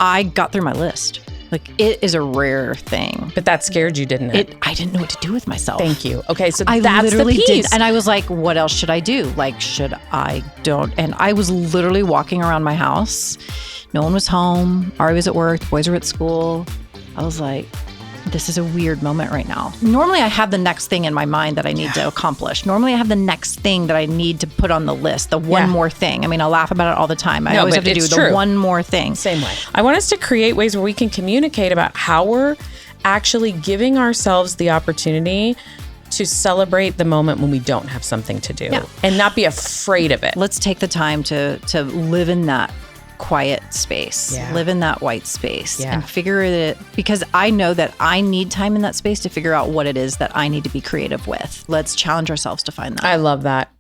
I got through my list. Like, it is a rare thing. But that scared you, didn't it? I didn't know what to do with myself. Thank you. Okay, so I that's literally the piece. did. And I was like, what else should I do? Like, and I was literally walking around my house. No one was home. Ari was at work. The boys were at school. I was like, this is a weird moment right now. Normally I have the next thing in my mind that I need to accomplish. Normally I have the next thing that I need to put on the list, the one more thing. I mean, I laugh about it all the time. I always have to do the one more thing. Same way. I want us to create ways where we can communicate about how we're actually giving ourselves the opportunity to celebrate the moment when we don't have something to do and not be afraid of it. Let's take the time to live in that quiet space, live in that white space and figure it, because I know that I need time in that space to figure out what it is that I need to be creative with. Let's challenge ourselves to find that. I love that.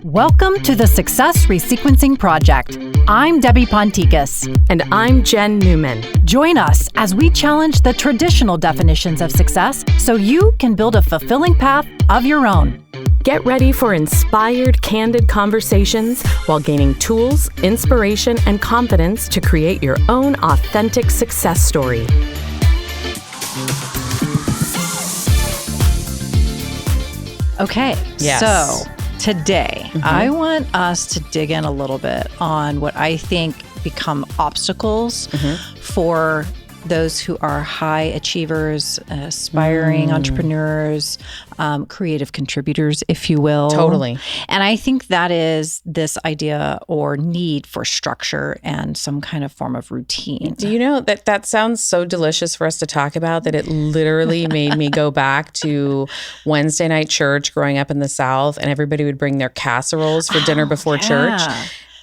Welcome to the Success Resequencing Project. I'm Debbie Ponticus. And I'm Jenn Newman. Join us as we challenge the traditional definitions of success so you can build a fulfilling path of your own. Get ready for inspired, candid conversations while gaining tools, inspiration, and confidence to create your own authentic success story. Okay, yes. So today I want us to dig in a little bit on what I think become obstacles for those who are high achievers, aspiring entrepreneurs, creative contributors, if you will. Totally. And I think that is this idea or need for structure and some kind of form of routine. Do you know that sounds so delicious for us to talk about that it literally made me go back to Wednesday night church growing up in the South, and everybody would bring their casseroles for dinner before church.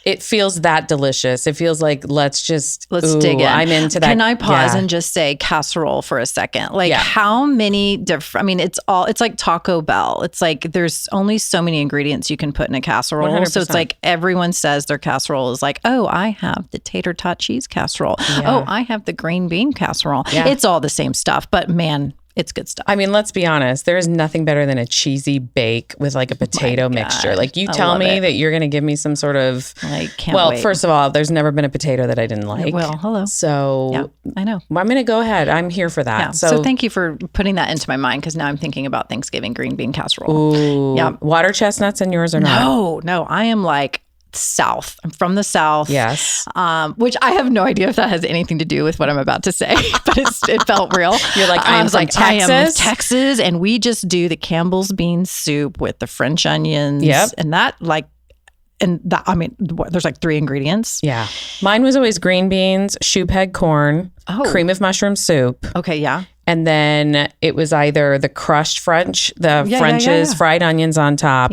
It feels that delicious. It feels like let's dig in. I'm into that. Can I pause and just say casserole for a second? Like how many different, I mean, it's like Taco Bell. It's like there's only so many ingredients you can put in a casserole. 100%. So it's like everyone says their casserole is like, oh, I have the tater tot cheese casserole. Oh, I have the green bean casserole. Yeah. It's all the same stuff, but man, it's good stuff. I mean, let's be honest. There is nothing better than a cheesy bake with like a potato mixture. Like you tell me that you're going to give me some sort of, wait. First of all, there's never been a potato that I didn't like. Well, hello. So I know. I'm going to go ahead. I'm here for that. Yeah. So thank you for putting that into my mind, because now I'm thinking about Thanksgiving green bean casserole. Ooh. Yeah. Water chestnuts in yours or not? No. I am like South. I'm from the South. Yes. Which I have no idea if that has anything to do with what I'm about to say, but it felt real. You're like, I am from Texas. I am Texas, and we just do the Campbell's bean soup with the French onions. Yep. And that I mean, there's like 3 ingredients. Yeah. Mine was always green beans, shoe peg corn, cream of mushroom soup. Okay. Yeah. And then it was either the crushed French's fried onions on top,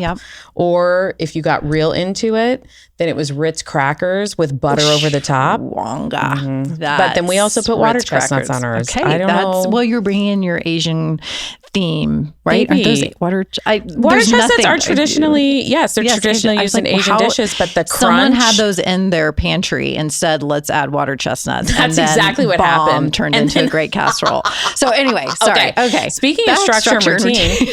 or if you got real into it, then it was Ritz crackers with butter over the top. But then we also put water chestnuts on ours. Okay, I don't know. Well, you're bringing in your Asian theme, right? Maybe. Aren't those water chestnuts are traditionally, they're traditionally used in Asian dishes, but the crunch. Someone had those in their pantry and said, let's add water chestnuts. That's exactly what happened. Turned into a great casserole. So anyway, sorry. Okay. Speaking of structure and routine.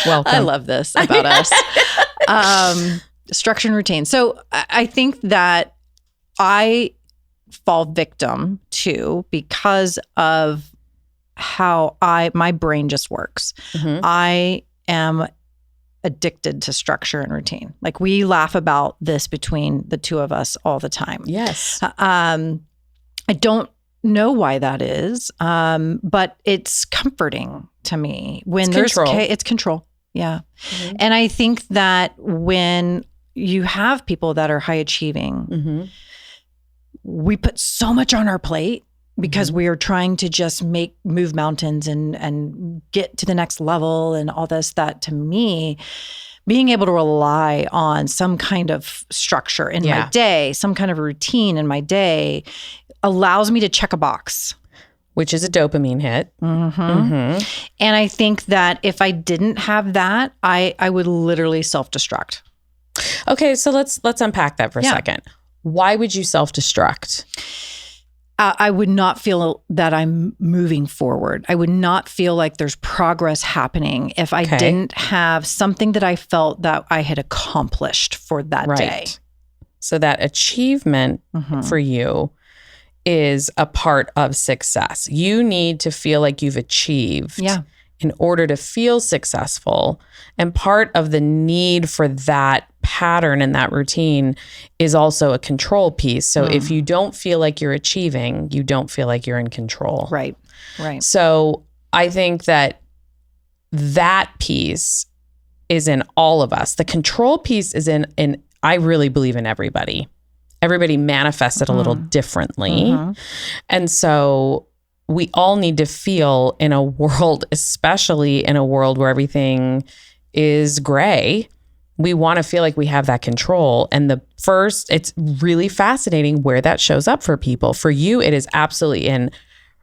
Welcome. I love this about us. Structure and routine. So I think that I fall victim to, because of how my brain just works. I am addicted to structure and routine. Like, we laugh about this between the two of us all the time. Yes. I don't know why that is, but it's comforting to me when there's control. It's control. Yeah. And I think that when you have people that are high achieving, we put so much on our plate because we are trying to just move mountains and get to the next level and all this, that to me, being able to rely on some kind of structure in my day, some kind of routine in my day, allows me to check a box. Which is a dopamine hit. And I think that if I didn't have that, I would literally self-destruct. Okay, so let's unpack that for a second. Why would you self-destruct? I would not feel that I'm moving forward. I would not feel like there's progress happening if I didn't have something that I felt that I had accomplished for that day. So that achievement for you is a part of success. You need to feel like you've achieved in order to feel successful. And part of the need for that pattern and that routine is also a control piece. So if you don't feel like you're achieving, you don't feel like you're in control. Right. So I think that piece is in all of us. The control piece is in I really believe in everybody. Everybody manifests it a little differently. And so we all need to feel in a world, especially in a world where everything is gray, we want to feel like we have that control. And it's really fascinating where that shows up for people. For you, it is absolutely in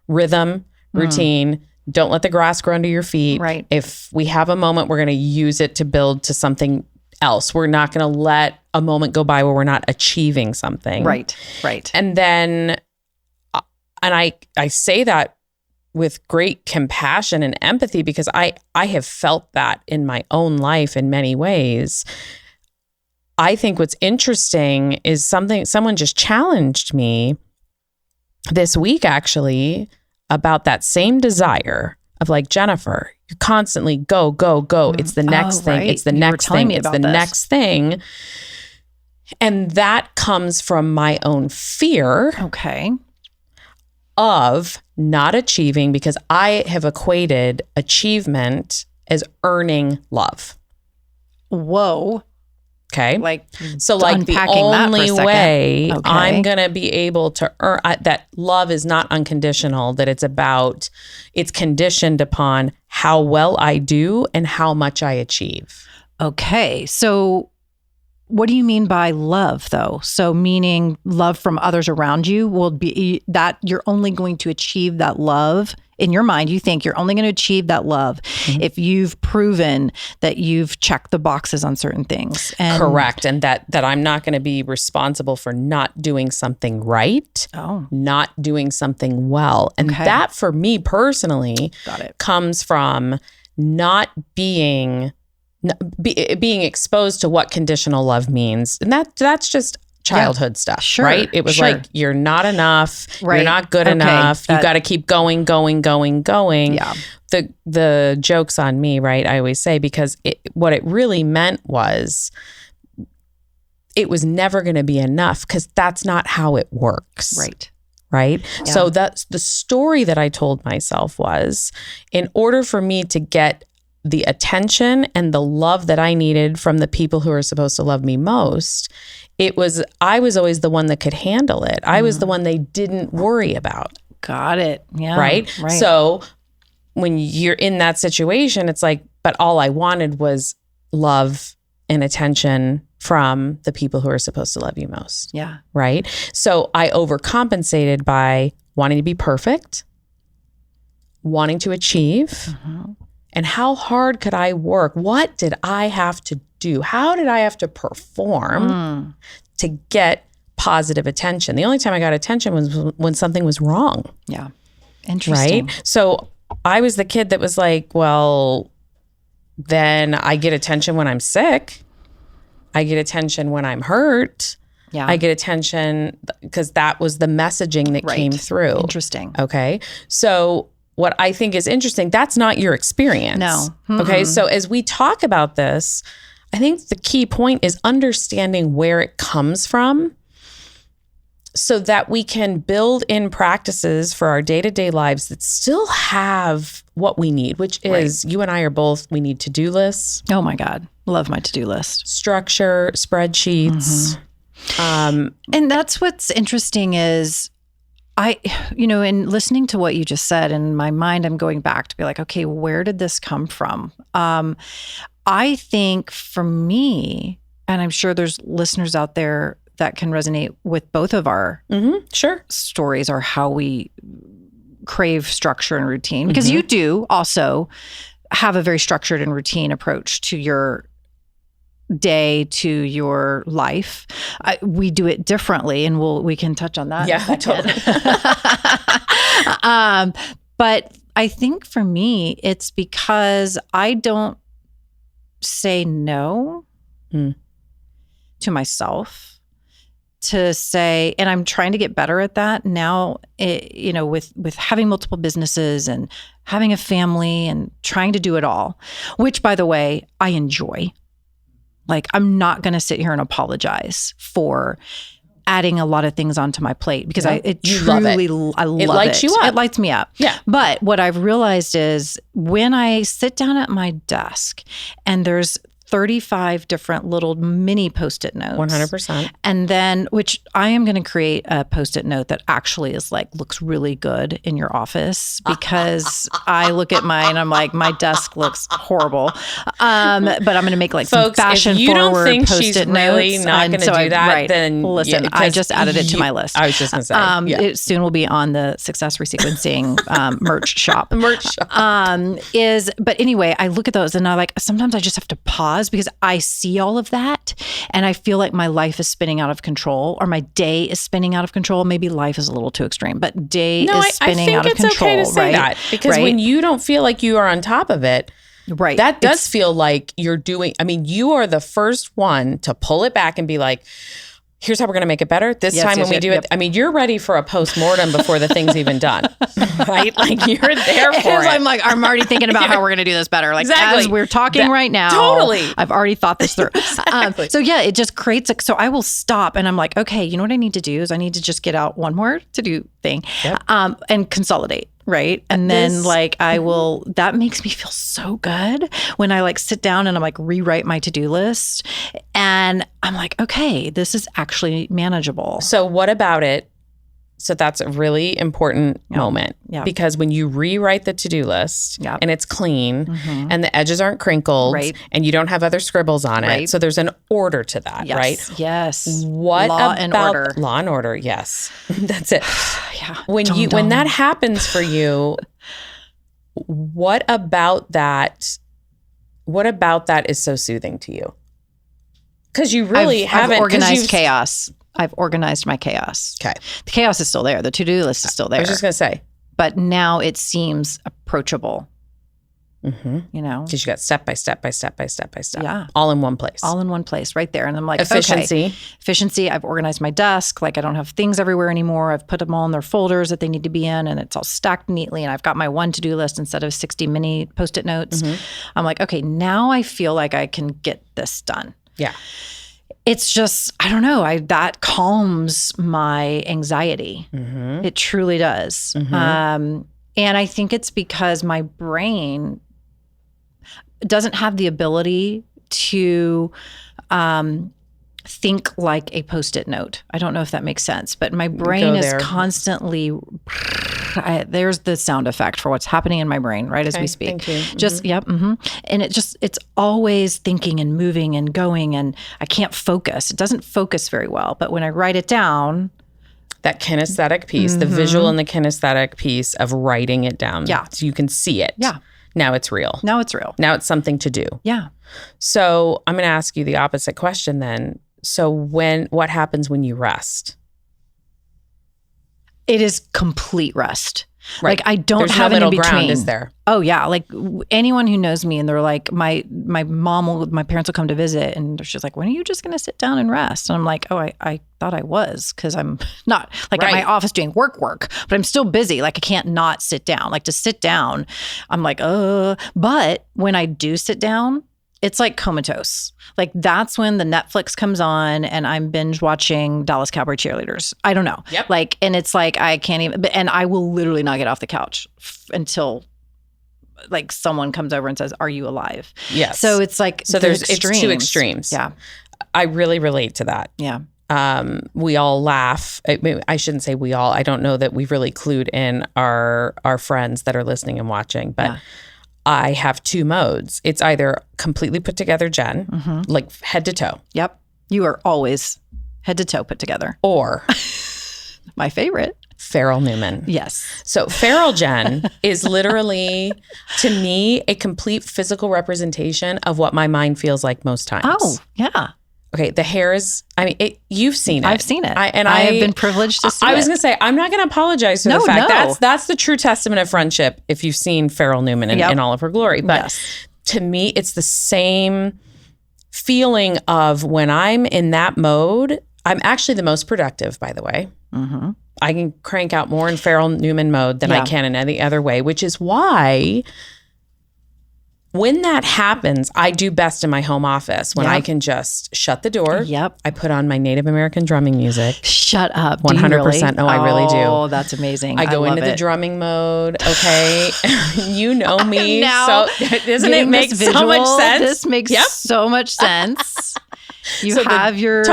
rhythm, routine. Don't let the grass grow under your feet. Right. If we have a moment, we're going to use it to build to something else. We're not going to let a moment go by where we're not achieving something. Right. And then, and I say that with great compassion and empathy because I have felt that in my own life in many ways. I think what's interesting is someone just challenged me this week actually about that same desire of like, Jennifer, you constantly go. It's the next thing. Right. It's the next thing. It's the next thing. And that comes from my own fear. Okay. Of not achieving because I have equated achievement as earning love. Whoa. Okay. Like, so like the only way I'm going to be able to earn that love is not unconditional, that it's conditioned upon how well I do and how much I achieve. Okay. So what do you mean by love though? So meaning love from others around you will be that you're only going to achieve that love in your mind. You think you're only going to achieve that love if you've proven that you've checked the boxes on certain things. And correct. And that I'm not going to be responsible for not doing something right, not doing something well. And that for me personally comes from not being exposed to what conditional love means. And that's just childhood stuff, right? It was like, you're not enough. Right. You're not good enough. You got to keep going. Yeah. The joke's on me, right? I always say, because what it really meant was it was never going to be enough because that's not how it works. Right. Yeah. So that's the story that I told myself was, in order for me to get the attention and the love that I needed from the people who are supposed to love me most, I was always the one that could handle it. I was the one they didn't worry about. Got it. Yeah. Right. So when you're in that situation, it's like, but all I wanted was love and attention from the people who are supposed to love you most. Yeah. Right. So I overcompensated by wanting to be perfect, wanting to achieve. And how hard could I work? What did I have to do? How did I have to perform to get positive attention? The only time I got attention was when something was wrong. Yeah. Interesting. Right? So I was the kid that was like, well, then I get attention when I'm sick. I get attention when I'm hurt. Yeah. I get attention because that was the messaging that came through. Interesting. Okay. So what I think is interesting, that's not your experience. No. Okay. So as we talk about this, I think the key point is understanding where it comes from so that we can build in practices for our day-to-day lives that still have what we need, which is you and I are both, we need to-do lists. Oh my God. Love my to-do list. Structure, spreadsheets. And that's what's interesting is in listening to what you just said, in my mind, I'm going back to be like, okay, where did this come from? I think for me, and I'm sure there's listeners out there that can resonate with both of our stories or how we crave structure and routine, because you do also have a very structured and routine approach to your day, to your life. We do it differently, and we can touch on that. Yeah, totally. But I think for me, it's because I don't say no to myself. to say, and I'm trying to get better at that now, with having multiple businesses and having a family and trying to do it all, which, by the way, I enjoy. Like, I'm not going to sit here and apologize for adding a lot of things onto my plate because I love it. It lights you up. It lights me up. Yeah. But what I've realized is when I sit down at my desk and there's 35 different little mini Post-it notes. 100%. And then, which I am going to create a Post-it note that actually is like, looks really good in your office, because I look at mine and I'm like, my desk looks horrible. But I'm going to make like Folks, some fashion if you forward don't think Post-it she's notes. really not going to do that, then listen, I just added it to my list. I was just going to say, it soon will be on the Success Resequencing merch shop. But anyway, I look at those and I like, sometimes I just have to pause because I see all of that and I feel like my life is spinning out of control, or my day is spinning out of control. Maybe life is a little too extreme, but day is spinning out of control. I think it's okay to say that, because when you don't feel like you are on top of it, right, that does feel like you're doing, you are the first one to pull it back and be like, here's how we're going to make it better. This time when we do it, you're ready for a post-mortem before the thing's even done, right? Like, you're there for it. I'm already thinking about how we're going to do this better. Like, exactly. As we're talking right now, totally, I've already thought this through. Exactly. So yeah, it just creates so I will stop and I'm like, okay, you know what I need to do is I need to just get out one more to-do thing, and consolidate. Right. And then that makes me feel so good when I like sit down and I'm like rewrite my to-do list and I'm like, okay, this is actually manageable. So what about it? So that's a really important moment, because when you rewrite the to-do list and it's clean and the edges aren't crinkled and you don't have other scribbles on it. So there's an order to that, right? Yes. What law about and order? Law and order? Yes. That's it. When that happens for you, what about that is so soothing to you? Because you really haven't organized chaos. I've organized my chaos. Okay. The chaos is still there. The to-do list is still there. I was just going to say. But now it seems approachable. Because you got step by step by step by step by step. Yeah. All in one place. All in one place right there. And I'm like, efficiency. Okay. Efficiency. I've organized my desk. Like, I don't have things everywhere anymore. I've put them all in their folders that they need to be in, and it's all stacked neatly. And I've got my one to-do list instead of 60 mini Post-it notes. I'm like, okay, now I feel like I can get this done. Yeah. It's just, I don't know, that calms my anxiety. It truly does. And I think it's because my brain doesn't have the ability to think like a Post-it note. I don't know if that makes sense, but my brain is constantly, there's the sound effect for what's happening in my brain right as we speak. Thank you. Just, And it's always thinking and moving and going, and I can't focus. It doesn't focus very well, but when I write it down, that kinesthetic piece, the visual and the kinesthetic piece of writing it down. Yeah. So you can see it. Yeah. Now it's real. Now it's real. Now it's something to do. Yeah. So I'm going to ask you the opposite question then. So what happens when you rest? It is complete rest. Right. Like, I don't There's have no an in middle between. ground, is there? Oh yeah. Like, anyone who knows me and they're like, my parents will come to visit and she's like, when are you just going to sit down and rest? And I'm like, oh, I thought I was, because I'm not like at my office doing work, but I'm still busy. Like, I can't not sit down. Like, to sit down, I'm like, but when I do sit down, it's like comatose. Like, that's when the Netflix comes on and I'm binge watching Dallas Cowboy Cheerleaders. I don't know. Yep. Like, and it's like, I can't even, and I will literally not get off the couch until like someone comes over and says, are you alive? Yes. So it's like, it's two extremes. Yeah. I really relate to that. Yeah. We all laugh. I shouldn't say we all. I don't know that we've really clued in our friends that are listening and watching, but I have two modes. It's either completely put together Jen, like head to toe. Yep. You are always head to toe put together. Or my favorite, Farrell Newman. Yes. So Farrell Jen is literally, to me, a complete physical representation of what my mind feels like most times. Oh, yeah. Okay, the hair is, you've seen it. I've seen it. I have been privileged to see it. I was going to say, I'm not going to apologize for the fact. That's the true testament of friendship if you've seen Farrell Newman in all of her glory. But to me, it's the same feeling of when I'm in that mode, I'm actually the most productive, by the way. Mm-hmm. I can crank out more in Farrell Newman mode than I can in any other way, which is why when that happens, I do best in my home office when I can just shut the door. Yep. I put on my Native American drumming music. Shut up. 100%. Really? No, I really do. Oh, that's amazing. I go into the drumming mode. Okay. You know me. Now, so doesn't it make so much sense? This makes so much sense. You so have your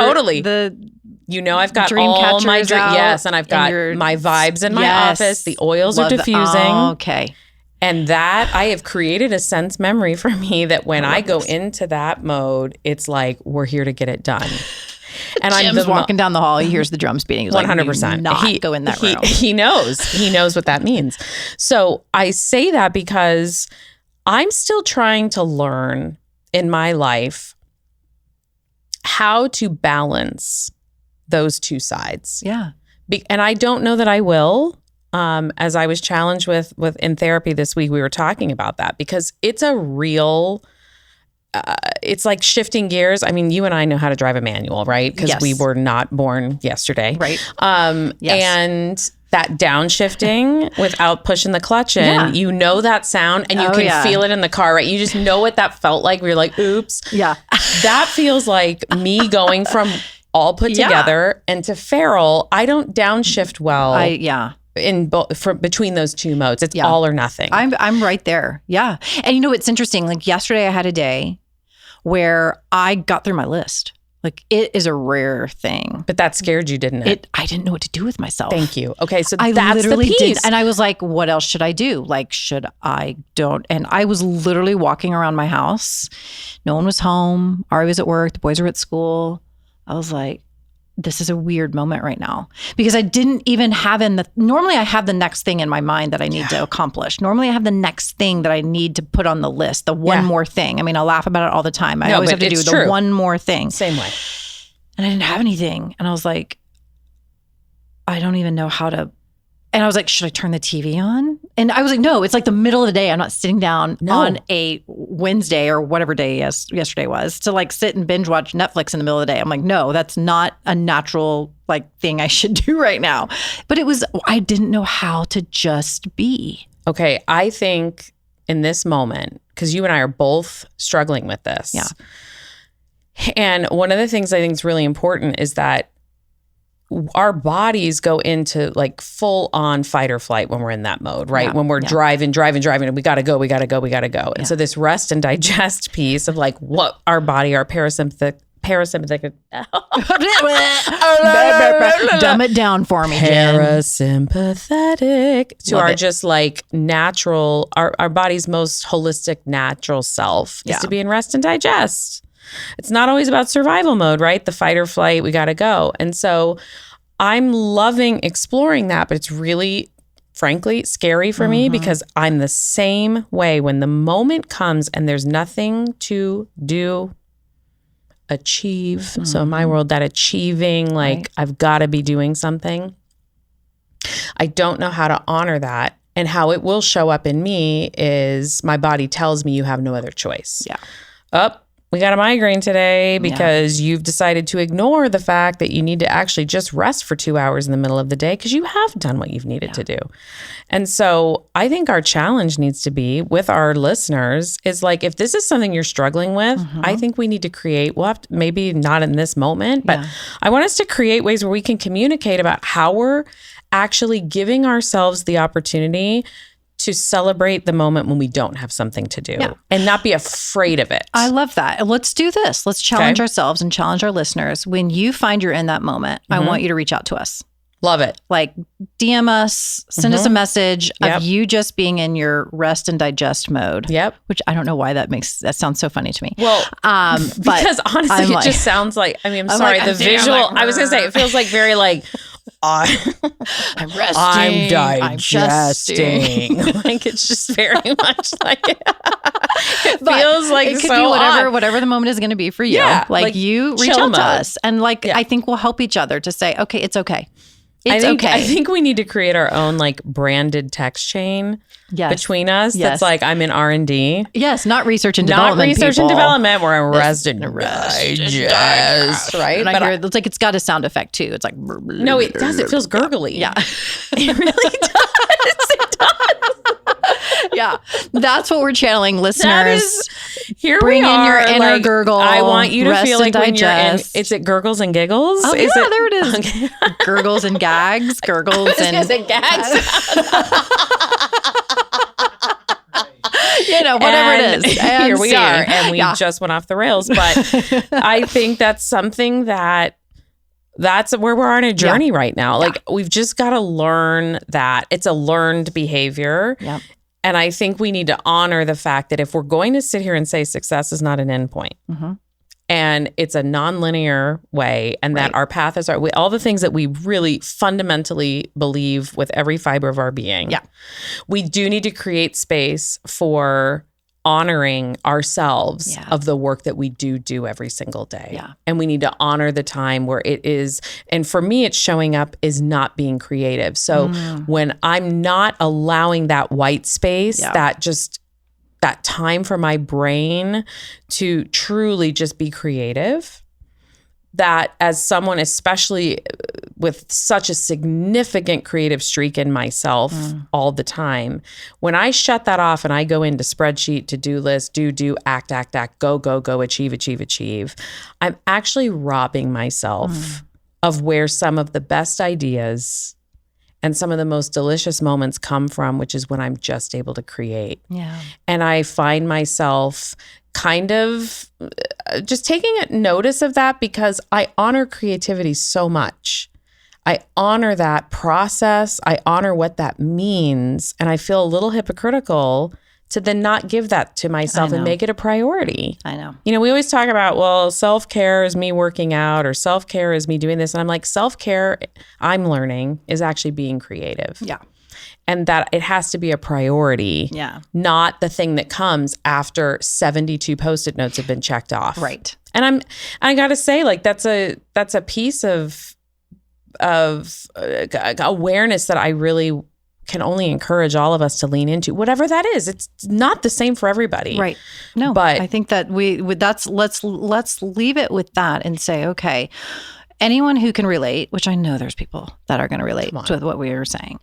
you know, I've got dream all my catchers out. Yes, and I've got my vibes in my office. The oils are diffusing. Okay. And that I have created a sense memory for me that when I go into that mode, it's like, we're here to get it done. And Jim's walking down the hall. He hears the drums beating. He's 100%. Not go in that room. He knows. He knows what that means. So I say that because I'm still trying to learn in my life how to balance those two sides. Yeah. And I don't know that I will. As I was challenged with in therapy this week, we were talking about that because it's a real, it's like shifting gears. I mean, you and I know how to drive a manual, right? Because we were not born yesterday. Right. And that downshifting without pushing the clutch in, you know that sound and you can feel it in the car, right? You just know what that felt like. We're like, oops. Yeah. That feels like me going from all put together and to Farrell. I don't downshift well. Between those two modes. It's all or nothing. I'm right there. Yeah. And you know, it's interesting. Like yesterday I had a day where I got through my list. Like it is a rare thing. But that scared you, didn't it? I didn't know what to do with myself. Thank you. Okay. So I that's literally the piece. did. And I was like, what else should I do? Like, should I don't? And I was literally walking around my house. No one was home. Ari was at work. The boys were at school. I was like, this is a weird moment right now because I didn't even have normally I have the next thing in my mind that I need to accomplish. Normally I have the next thing that I need to put on the list, the one more thing. I mean, I laugh about it all the time. I always have to do the one more thing. Same way. And I didn't have anything. And I was like, I don't even know how to. And I was like, should I turn the TV on? And I was like, no, it's like the middle of the day. I'm not sitting down on a Wednesday or whatever day yesterday was to like sit and binge watch Netflix in the middle of the day. I'm like, no, that's not a natural like thing I should do right now. But I didn't know how to just be. Okay. I think in this moment, because you and I are both struggling with this. Yeah. And one of the things I think is really important is that our bodies go into like full on fight or flight when we're in that mode, right? When we're driving, and we got to go. And so this rest and digest piece of like what our body, our parasympathetic. Dumb it down for me, Jen. Parasympathetic to our just like natural, our body's most holistic natural self is to be in rest and digest. It's not always about survival mode, right? The fight or flight, we got to go. And so I'm loving exploring that, but it's really, frankly, scary for me because I'm the same way. When the moment comes and there's nothing to do, achieve. So in my world, that achieving, like I've got to be doing something. I don't know how to honor that. And how it will show up in me is my body tells me you have no other choice. Yeah. We got a migraine today because you've decided to ignore the fact that you need to actually just rest for 2 hours in the middle of the day because you have done what you've needed to do. And so I think our challenge needs to be with our listeners is like, if this is something you're struggling with, I think we need to create, we'll have to, maybe not in this moment, but I want us to create ways where we can communicate about how we're actually giving ourselves the opportunity to celebrate the moment when we don't have something to do and not be afraid of it. I love that. Let's do this. Let's challenge ourselves and challenge our listeners. When you find you're in that moment, I want you to reach out to us. Love it. Like DM us, send us a message of you just being in your rest and digest mode. Which I don't know why that sounds so funny to me. Well, because honestly, it just sounds like, I mean, I'm sorry, the visual, I was going to say, it feels like very like, I'm resting. I'm digesting. Like it's just very much like it feels like it could so be whatever the moment is going to be for you. Yeah, like you reach out to us, and like I think we'll help each other to say, okay, it's okay. It's okay. I think we need to create our own like branded text chain between us. Yes. That's like, I'm in R&D. Yes, not research and development. Not research people. and development. We're in Arrested Digest, right? But it's like it's got a sound effect too. It's like no, it does. It feels gurgly. Yeah, it really does. It does. Yeah, that's what we're channeling, listeners. Here Bring we are. in your inner like, gurgle. I want you to rest feel like and when you're in. digest. Is it gurgles and giggles? Oh, is yeah, it, there it is. Okay. Gurgles and gags. Gurgles and gags. Whatever it is. And here we are, and we just went off the rails. But I think that's something that's where we're on a journey right now. Like we've just got to learn that it's a learned behavior. Yep. And I think we need to honor the fact that if we're going to sit here and say success is not an endpoint, and it's a nonlinear way, and that our path is all the things that we really fundamentally believe with every fiber of our being. Yeah, we do need to create space for honoring ourselves of the work that we do every single day. Yeah. And we need to honor the time where it is, and for me, it's showing up is not being creative. So when I'm not allowing that white space, that time for my brain to truly just be creative, that as someone, especially with such a significant creative streak in myself all the time, when I shut that off and I go into spreadsheet, to-do list, do, act, go, achieve, I'm actually robbing myself of where some of the best ideas and some of the most delicious moments come from, which is when I'm just able to create. Yeah. And I find myself kind of just taking notice of that because I honor creativity so much. I honor that process. I honor what that means. And I feel a little hypocritical to then not give that to myself and make it a priority. I know. You know, we always talk about, well, self-care is me working out or self-care is me doing this. And I'm like, self-care, I'm learning, is actually being creative. Yeah. And that it has to be a priority, not the thing that comes after 72 Post-it notes have been checked off. Right. And I got to say, like, that's a piece of awareness that I really can only encourage all of us to lean into, whatever that is. It's not the same for everybody. Right. No, but I think that let's leave it with that and say, okay, anyone who can relate, which I know there's people that are going to relate to what we were saying.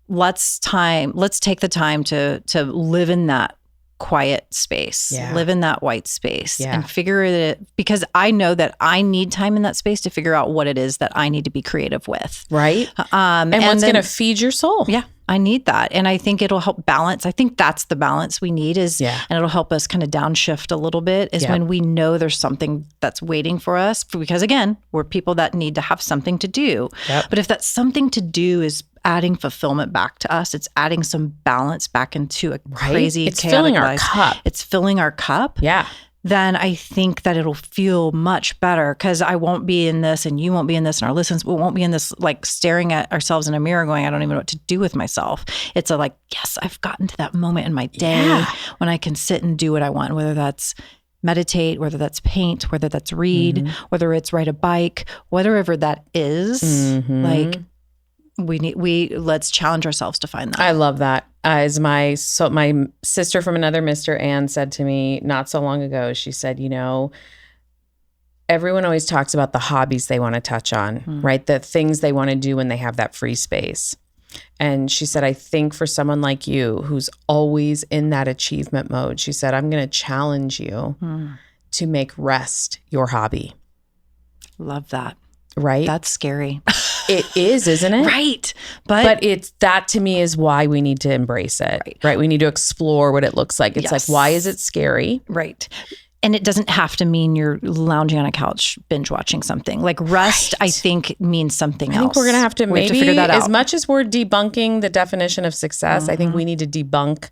Let's take the time to live in that quiet space, live in that white space and figure it, because I know that I need time in that space to figure out what it is that I need to be creative with. Right. And what's going to feed your soul. Yeah. I need that. And I think it'll help balance. I think that's the balance we need and it'll help us kind of downshift a little bit is when we know there's something that's waiting for us, because again, we're people that need to have something to do. Yep. But if that something to do is adding fulfillment back to us, it's adding some balance back into a crazy, it's filling our cup. It's filling our cup. Yeah. Then I think that it'll feel much better because I won't be in this and you won't be in this and our listeners won't be in this, like staring at ourselves in a mirror going, I don't even know what to do with myself. It's yes, I've gotten to that moment in my day when I can sit and do what I want, whether that's meditate, whether that's paint, whether that's read, whether it's ride a bike, whatever that is, let's challenge ourselves to find that. I love that. As my sister from another Mr. Ann said to me not so long ago, she said, you know, everyone always talks about the hobbies they want to touch on, right? The things they want to do when they have that free space. And she said, I think for someone like you who's always in that achievement mode, she said, I'm going to challenge you to make rest your hobby. Love that. Right? That's scary. It is, isn't it? Right. But it's that to me is why we need to embrace it. Right. We need to explore what it looks like. It's like, why is it scary? Right. And it doesn't have to mean you're lounging on a couch, binge watching something. Like rest, I think means something else. I think we're going to have to maybe figure that out. As much as we're debunking the definition of success, I think we need to debunk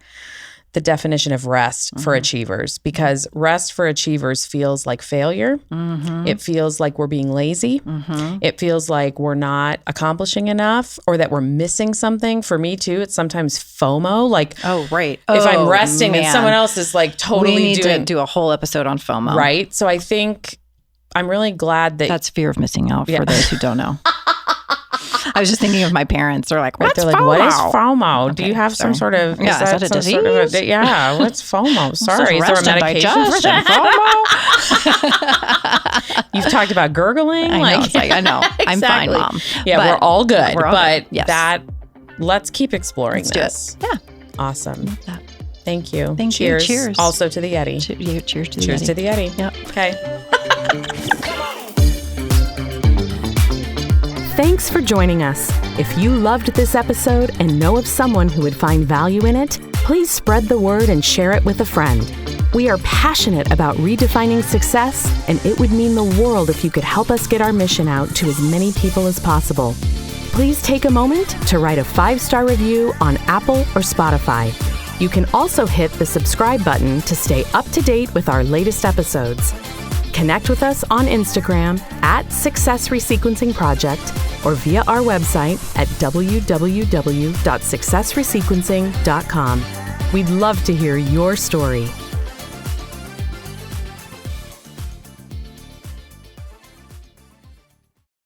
the definition of rest for achievers, because rest for achievers feels like failure. It feels like we're being lazy. It feels like we're not accomplishing enough or that we're missing something. For me too, it's sometimes FOMO. Like, if I'm resting and someone else is like totally we need to do a whole episode on FOMO. Right. So I think I'm really glad that that's fear of missing out for those who don't know. I was just thinking of my parents. They're like, what's They're like, FOMO? what is FOMO? Okay, do you have some sort of, is that a disease? what's FOMO? Sorry, is there a medication for that? You've talked about gurgling. I know. Exactly. I'm fine, Mom. Yeah, we're all good. Yes. Let's keep exploring this. Yeah. Awesome. Thank you. Thank you. Cheers. Also to the Yeti. Cheers to the Yeti. Cheers to the Yeti. Yep. Okay. Thanks for joining us. If you loved this episode and know of someone who would find value in it, please spread the word and share it with a friend. We are passionate about redefining success, and it would mean the world if you could help us get our mission out to as many people as possible. Please take a moment to write a 5-star review on Apple or Spotify. You can also hit the subscribe button to stay up to date with our latest episodes. Connect with us on Instagram at Success Resequencing Project or via our website at www.successresequencing.com. We'd love to hear your story.